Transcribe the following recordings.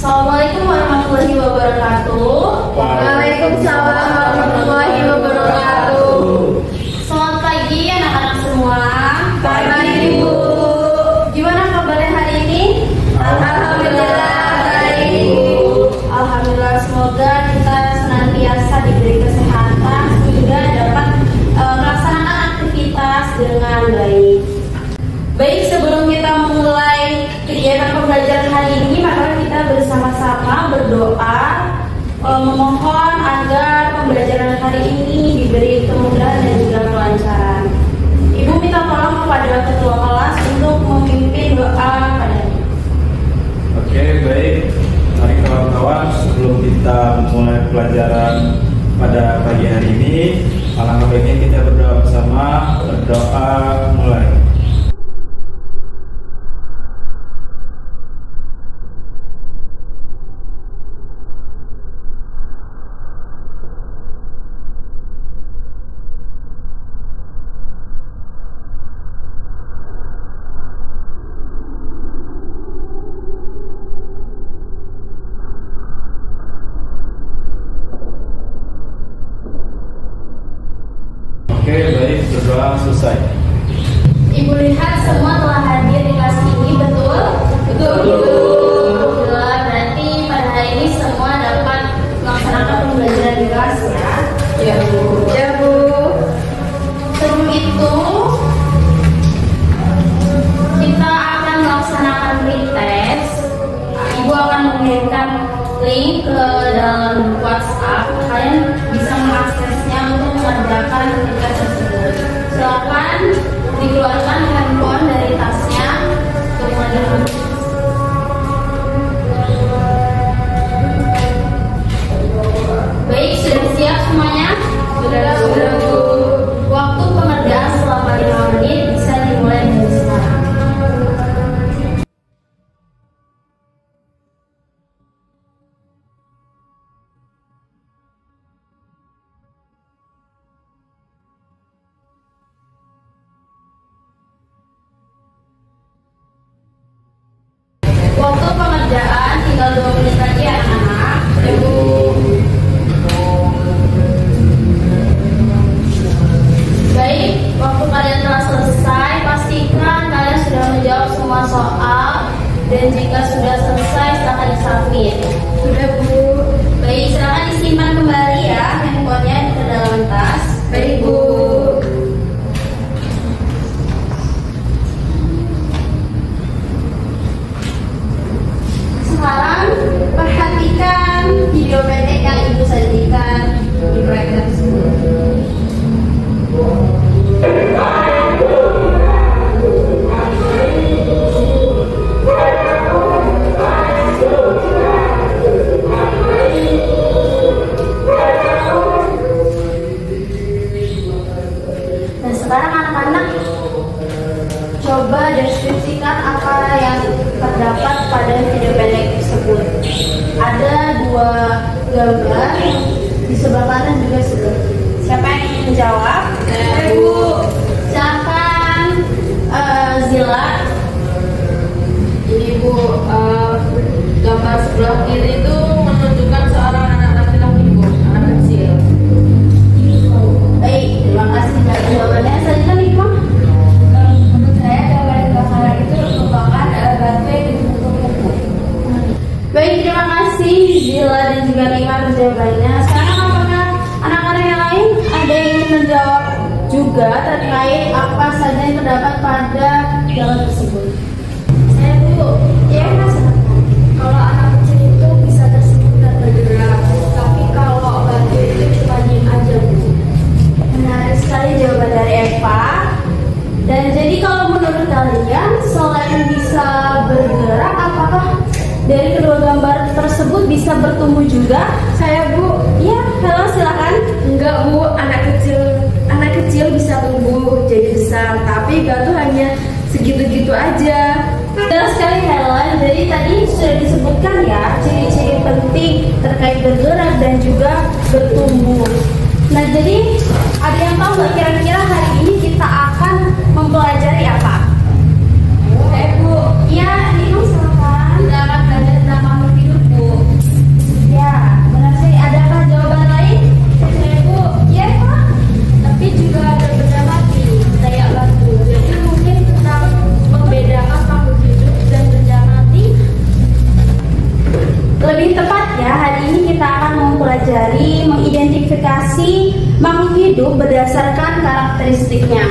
Assalamualaikum warahmatullahi wabarakatuh. Waalaikumsalam warahmatullahi wabarakatuh. Selamat pagi anak-anak semua. Pagi Ibu. Gimana kabarnya hari ini? Alhamdulillah baik Ibu. Alhamdulillah, semoga kita senantiasa diberi kesehatan sehingga dapat melaksanakan aktivitas dengan baik. Baik, sebelum kita memulai kegiatan pembelajaran hari ini, maka kita bersama-sama berdoa memohon agar pembelajaran hari ini diberi kemudahan dan juga kelancaran. Ibu minta tolong kepada ketua kelas untuk memimpin doa padanya. Oke, baik. Mari kawan-kawan, sebelum kita mulai pelajaran pada pagi hari ini, alangkah baiknya kita berdoa bersama. Berdoa mulai. Oke, baik, berdoa selesai. Ibu lihat semua telah hadir di kelas ini, betul? Betul. Alhamdulillah, berarti pada hari ini semua dapat melaksanakan pembelajaran di kelas ya. Ya Bu. Ya Bu. Sebelum itu, kita akan melaksanakan pretest. Ibu akan mengirimkan link ke dalam WhatsApp. Kalian bisa mengaksesnya untuk mengerjakan pretest tersebut. Silakan dikeluarkan handphone dari tasnya untuk mengerjakan. Baik, sudah siap semuanya? Sudah Bu. Waktu pengerjaan selama 5 menit bisa dimulai dari sekarang. Waktu pengerjaan tinggal 2 menit lagi ya anak-anak. Ibu. Baik, waktu kalian telah selesai, pastikan kalian sudah menjawab semua soal. Dan jika sudah selesai, silakan disubmit. Sudah Bu. Baik, silakan disimpan kembali ya handphonenya ke dalam tas. Baik Bu. Sekarang perhatikan video pendek yang ibu sajikan di proyektor tersebut. Dan sekarang anak-anak coba deskripsikan apa yang terdapat pada video pendek tersebut. Ada 2 gambar di sebelah kanan juga sebelah kiri. Siapa yang ingin menjawab? Bu. Silakan Zila. Ini Bu, gambar sebelah kiri itu menunjukkan seorang anak laki-laki Bu, anak kecil. Baik, terima kasih atas jawabannya. Selanjutnya Nikmah. Menurut saya gambar yang gambar itu merupakan batu yang dibentuk kuku. Baik, terima kasih Zila dan juga Nikmah atas jawabannya. Sekarang apakah anak-anak yang lain ada yang ingin menjawab juga terkait apa saja yang terdapat pada gambar tersebut? Saya Bu, Ya, Mas. kalau anak kecil itu bisa tersenyum dan bergerak, tapi kalau batu itu cuma diem aja Bu. Menarik sekali jawaban dari Eva. Dan jadi kalau menurut kalian selain bisa bergerak, apakah dari kedua gambar tersebut bisa bertumbuh juga? Saya Bu, Ya, halo silakan. enggak Bu, anak kecil bisa tumbuh jadi besar, tapi batu hanya segitu-gitu aja. Betul sekali Helen. Jadi tadi sudah disebutkan ya ciri-ciri penting terkait bergerak dan juga bertumbuh. Nah, jadi ada yang tahu nggak kira-kira hari ini kita akan mempelajari apa? Bu, Iya, Nino silakan. kita akan belajar tentang makhluk hidup Bu. hidup berdasarkan karakteristiknya.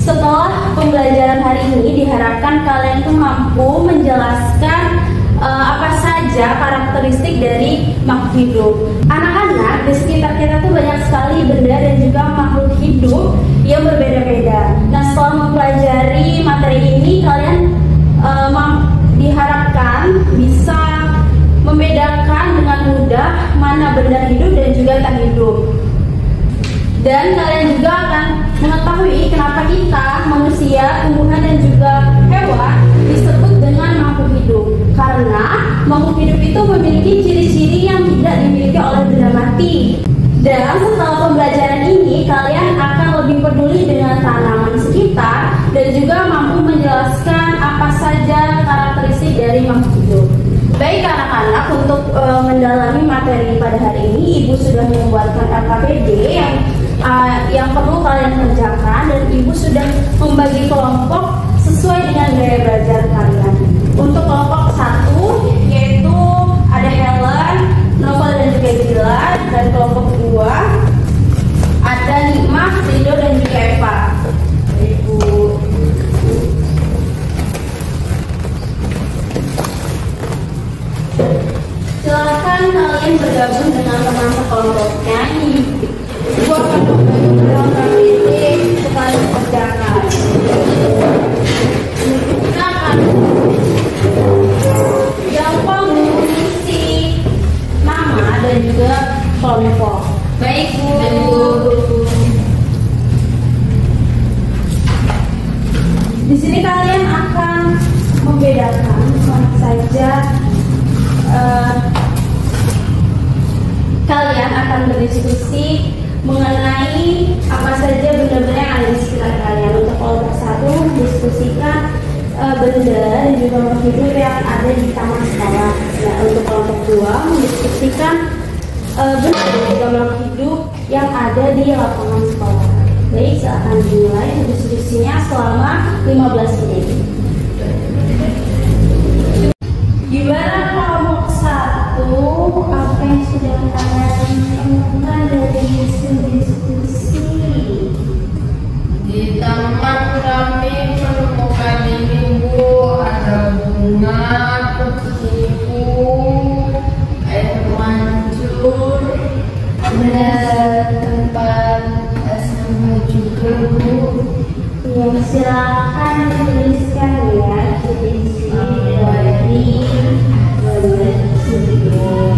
Setelah pembelajaran hari ini diharapkan kalian tuh mampu menjelaskan apa saja karakteristik dari makhluk hidup. Anak-anak di sekitar kita tuh banyak sekali benda dan juga makhluk hidup yang berbeda-beda. Nah, setelah mempelajari materi ini kalian diharapkan bisa membedakan dengan mudah mana benda hidup dan juga tak hidup. Dan kalian juga akan mengetahui kenapa kita, manusia, tumbuhan dan juga hewan disebut dengan makhluk hidup. Karena makhluk hidup itu memiliki ciri-ciri yang tidak dimiliki oleh benda mati. Dan setelah pembelajaran ini, kalian akan lebih peduli dengan tanaman sekitar dan juga mampu menjelaskan apa saja karakteristik dari makhluk hidup. Baik anak-anak, untuk mendalami materi pada hari ini, Ibu sudah membuatkan LKPD yang perlu kalian kerjakan, dan Ibu sudah membagi kelompok sesuai dengan gaya belajar kalian. Untuk kelompok 1 yaitu ada Helen, Novel dan juga Dilan, dan kelompok 2 ada Nikmah, Rido dan juga Eva. Ibu silakan kalian bergabung dengan teman sekelompoknya. Ibu akan membagi LKPD supaya dikerjakan. Kita akan gampang mengisi nama dan juga kelompok. Baik Bu. Di sini kalian akan membedakan mana saja kalian akan berdiskusi mengenai apa saja benda-benda yang ada di sekitar kalian. Untuk kelompok 1 diskusikan benda dan juga makhluk hidup yang ada di taman sekolah. Nah, untuk kelompok 2 mendiskusikan benda dan juga makhluk hidup yang ada di lapangan sekolah. Baik, silakan dimulai diskusinya selama 15 menit. Gimana kelompok 1? Apa yang sudah kalian temukan dari diskusi? Di taman kami menemukan ini Bu, ada bunga, kupu-kupu, air mancur, ada tempat sama juga Bu. Ya, silakan tuliskan ya ciri-ciri dari benda tersebut.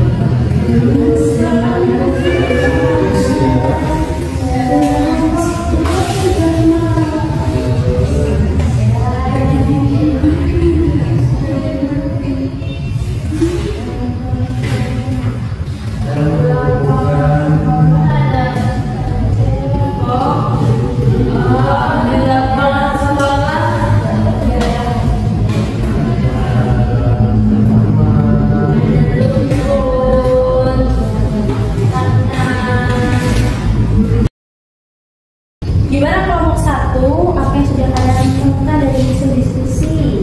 Gimana kelompok 1? Apa yang sudah kalian temukan dari diskusi?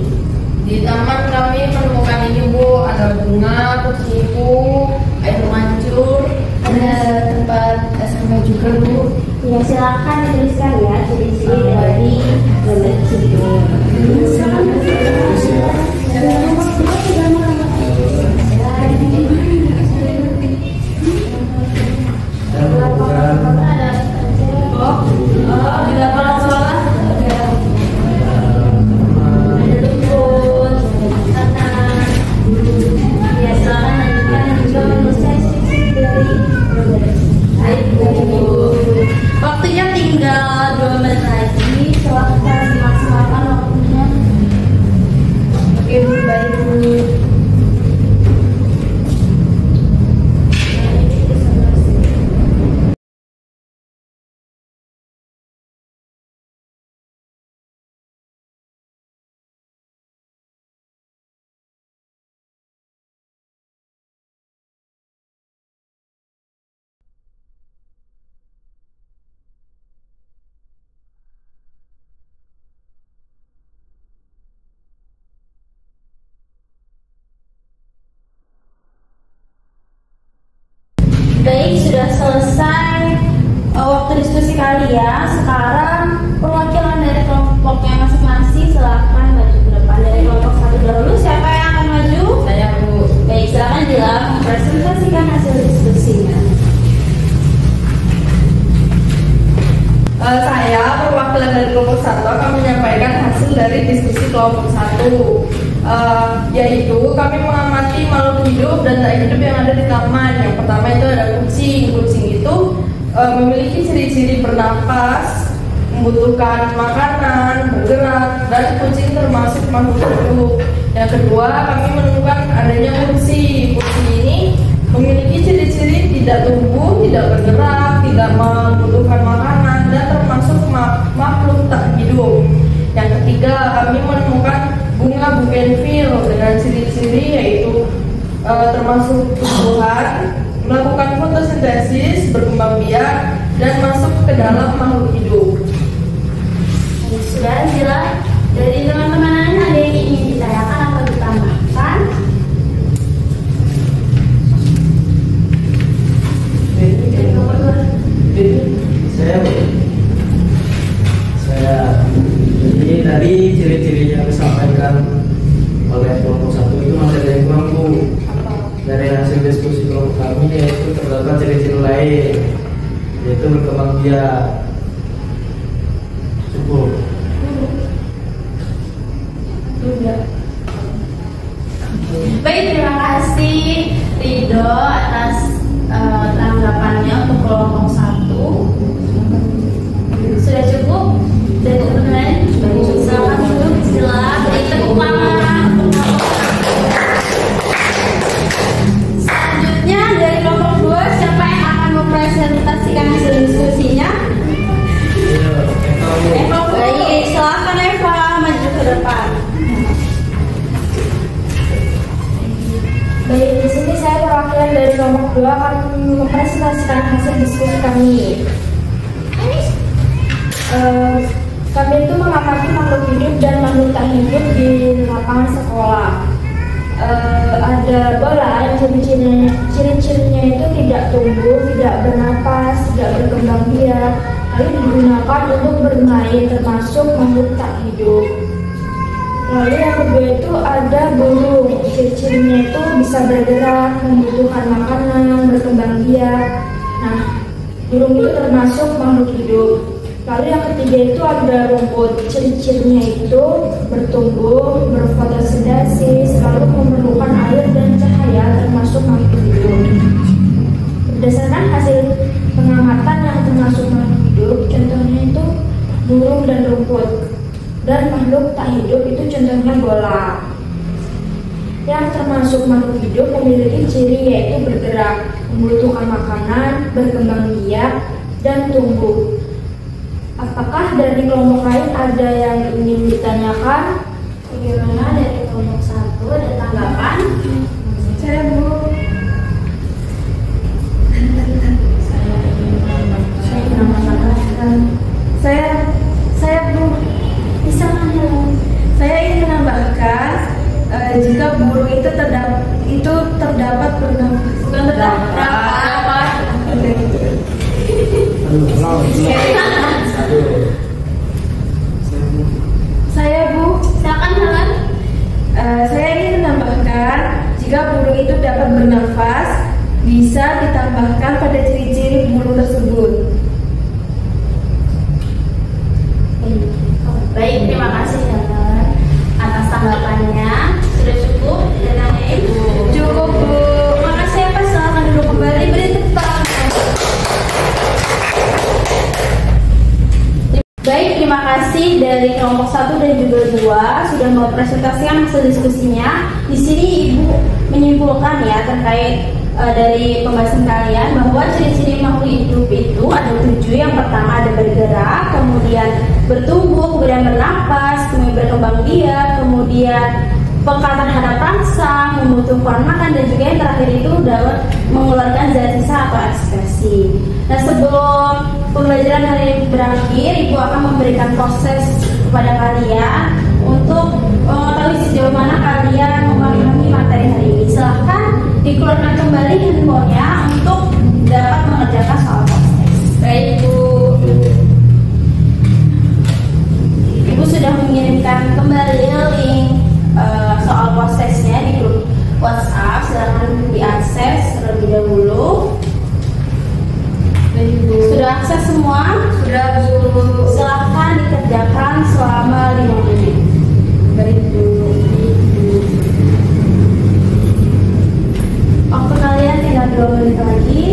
Di taman kami menemukan ini Bu, ada bunga, kupu-kupu, air mancur, ada tempat SMA juga Bu. Ya, silakan dituliskan ya ciri-ciri dari benda tersebut. Waktunya tinggal 2 menit lagi. Silahkan dimaksimalkan kalian. Sekarang perwakilan dari kelompoknya masing-masing silahkan maju ke depan. Dari kelompok satu dahulu, siapa yang akan maju? Saya, Bu. Baik, silahkan Dila mempresentasikan hasil diskusinya. Saya perwakilan dari kelompok 1 akan menyampaikan hasil dari diskusi kelompok 1, yaitu kami mengamati makhluk hidup dan tak hidup yang ada di taman. Yang pertama itu ada kucing. Kucing itu memiliki ciri-ciri bernapas, membutuhkan makanan, bergerak, dan kucing termasuk makhluk hidup. Yang kedua, kami menemukan adanya kursi. Kursi ini memiliki ciri-ciri tidak tumbuh, tidak bergerak, tidak membutuhkan makanan, dan termasuk makhluk tak hidup. Yang ketiga, kami menemukan bunga bugenvil dengan ciri-ciri yaitu termasuk tumbuhan, melakukan fotosintesis, berkembang biak, dan masuk ke dalam makhluk hidup. Sudah jelas dari teman-teman, ada yang ingin ditanyakan atau ditambahkan? Jadi tadi ciri-ciri yang disampaikan oleh kelompok 1 itu masih ada yang kurang, Bu. Dari hasil diskusi kelompok kami yaitu terdapat ciri-ciri lain, yaitu berkembang biak. Cukup. Baik, terima kasih Ridho atas tanggapannya untuk kelompok 1. Sudah cukup? Dari teman-teman, silakan duduk, silakan beri tepuk tangan. Selanjutnya dari kelompok 2, siapa yang akan mempresentasikan hasil diskusinya? Eva, baik, silakan Eva maju ke depan. Baik, di sini saya perwakilan dari kelompok 2 akan mempresentasikan hasil diskusi kami. Kami itu mengamati makhluk hidup dan makhluk tak hidup di lapangan sekolah. Ada bola yang ciri-cirinya itu tidak tumbuh, tidak bernapas, tidak berkembang biak, lalu digunakan untuk bermain, termasuk makhluk tak hidup. Lalu yang kedua itu ada burung. Ciri-cirinya itu bisa bergerak, membutuhkan makanan, berkembang biak. Nah, burung itu termasuk makhluk hidup. Lalu yang ketiga itu ada rumput. Ciri-cirinya itu bertumbuh, berfotosintesis, lalu memerlukan air dan cahaya, termasuk makhluk hidup. Berdasarkan hasil pengamatan yang termasuk makhluk hidup, contohnya itu burung dan rumput. Dan makhluk tak hidup itu contohnya bola. Yang termasuk makhluk hidup memiliki ciri yaitu bergerak, membutuhkan makanan, berkembang biak, dan tumbuh. Apakah dari kelompok lain ada yang ingin ditanyakan? Bagaimana dari kelompok 1, ada tanggapan? Saya, Bu. Saya Bu, bisa kan? Saya ingin menambahkan jika burung itu terdapat bernafas. Bukan terdapat. Saya Bu, Silakan Helen. saya ingin menambahkan jika burung itu dapat bernafas, bisa ditambahkan pada ciri-ciri burung tersebut. Baik, terima kasih Helen atas tanggapannya. Sudah cukup dengan Ibu? Cukup, Bu. Terima kasih ya Pak, silakan duduk kembali. Beri tepuk tangan. Baik, terima kasih dari kelompok 1 dan juga 2 sudah mempresentasikan hasil diskusinya. Di sini Ibu menyimpulkan ya terkait dari pembahasan kalian bahwa ciri-ciri makhluk hidup itu ada 7. Yang pertama ada bergerak, kemudian bertumbuh, kemudian bernapas, kemudian berkembang biak, kemudian peka terhadap rasa, membutuhkan makan, dan juga yang terakhir itu dapat mengeluarkan zat sisa atau ekspresi. Nah, sebelum pembelajaran hari ini berakhir, Ibu akan memberikan proses kepada kalian untuk mengetahui sejauh mana kalian memahami materi hari ini. Silahkan dikeluarkan kembali handphonenya untuk dapat mengerjakan soal proses. Baik, Bu. semua? Sudah, Bu. Silahkan dikerjakan selama 5 menit. Waktu kalian tinggal 2 menit lagi.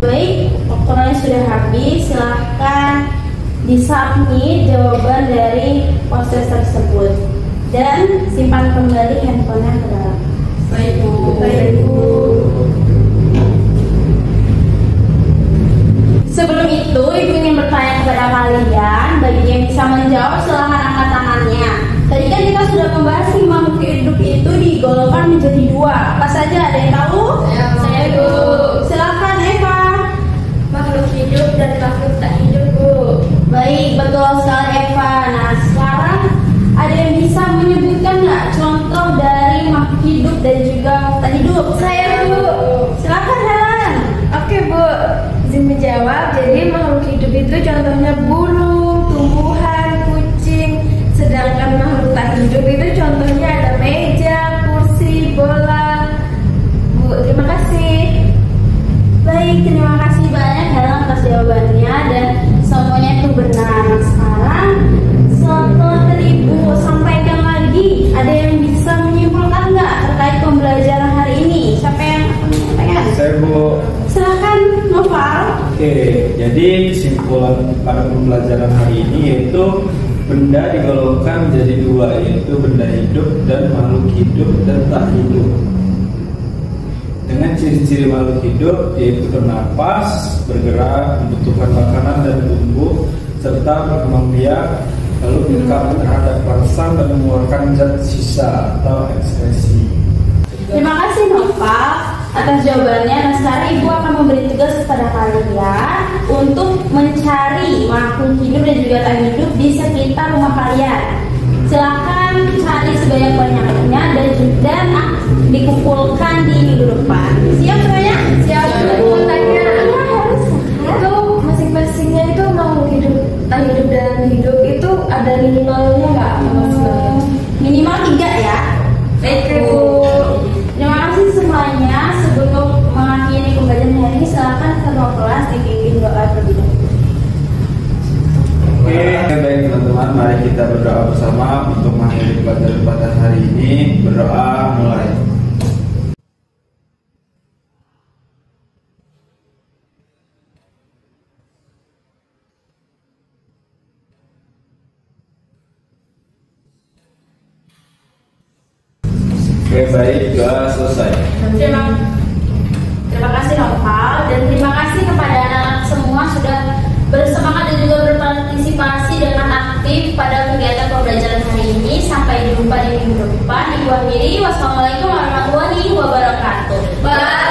Baik, waktu kalian sudah habis, silahkan disubmit jawaban dari proses tersebut dan simpan kembali handphonenya ke dalam. Baik, Bu. Baik, Bu. Sebelum itu, Ibu ingin bertanya kepada kalian, bagi yang bisa menjawab silahkan angkat tangannya. Tadi kan kita sudah membahas nih, makhluk hidup itu digolongkan menjadi 2. Apa saja? Ada yang tahu? Saya, Bu. Silakan Eva. Makhluk hidup dan makhluk tak hidup, Bu. Baik, betul sekali Eva. Nah, sekarang ada yang bisa menyebutkan nggak contoh dari makhluk hidup dan juga makhluk tak hidup? Saya, Bu. Silakan Helen. Oke, Bu. Izin menjawab. Jadi makhluk hidup itu contohnya burung, tumbuhan, kucing. Sedangkan makhluk tak hidup itu contohnya ada meja, kursi, bola. Bu, terima kasih. Baik, terima kasih banyak Helen atas jawabannya dan semuanya itu benar. Nah, sekarang setelah tadi Ibu sampaikan lagi, ada yang bisa menyimpulkan nggak terkait pembelajaran hari ini? Siapa yang akan menyampaikan? Saya, Bu. Silakan Noval. Oke, jadi kesimpulan pada pembelajaran hari ini yaitu benda digolongkan menjadi 2, yaitu benda hidup dan makhluk hidup dan tak hidup. Dengan ciri-ciri makhluk hidup yaitu bernapas, bergerak, membutuhkan makanan dan tumbuh, serta berkembang biak, lalu berkembang terhadap rangsang dan mengeluarkan zat sisa atau ekskresi. Terima kasih Noval atas jawabannya. Nah, sekarang Ibu akan memberi tugas kepada kalian untuk mencari makhluk hidup dan juga tak hidup di sekitar rumah kalian. Silakan cari sebanyak-banyaknya dan dikumpulkan di minggu depan. Siap semuanya? Siap, Bu. Tanya. Itu masing-masingnya itu makhluk hidup, tak hidup dan hidup itu ada minimalnya nggak? Minimal 3 ya. Baik, Bu. Terima kasih semuanya. Sebelum mengakhiri pembelajaran hari ini, silakan ketua kelas dipimpin doa terlebih dahulu. Oke, baik teman-teman, mari kita berdoa bersama untuk mengakhiri pelajaran pada hari ini. Berdoa mulai. Oke, baik, doa selesai. Terima kasih Noval dan terima kasih kepada anak-anak semua sudah bersemangat dan juga berpartisipasi dengan aktif pada kegiatan pembelajaran hari ini. Sampai jumpa di minggu depan. Ibu akhiri, wassalamualaikum warahmatullahi wabarakatuh. Bye.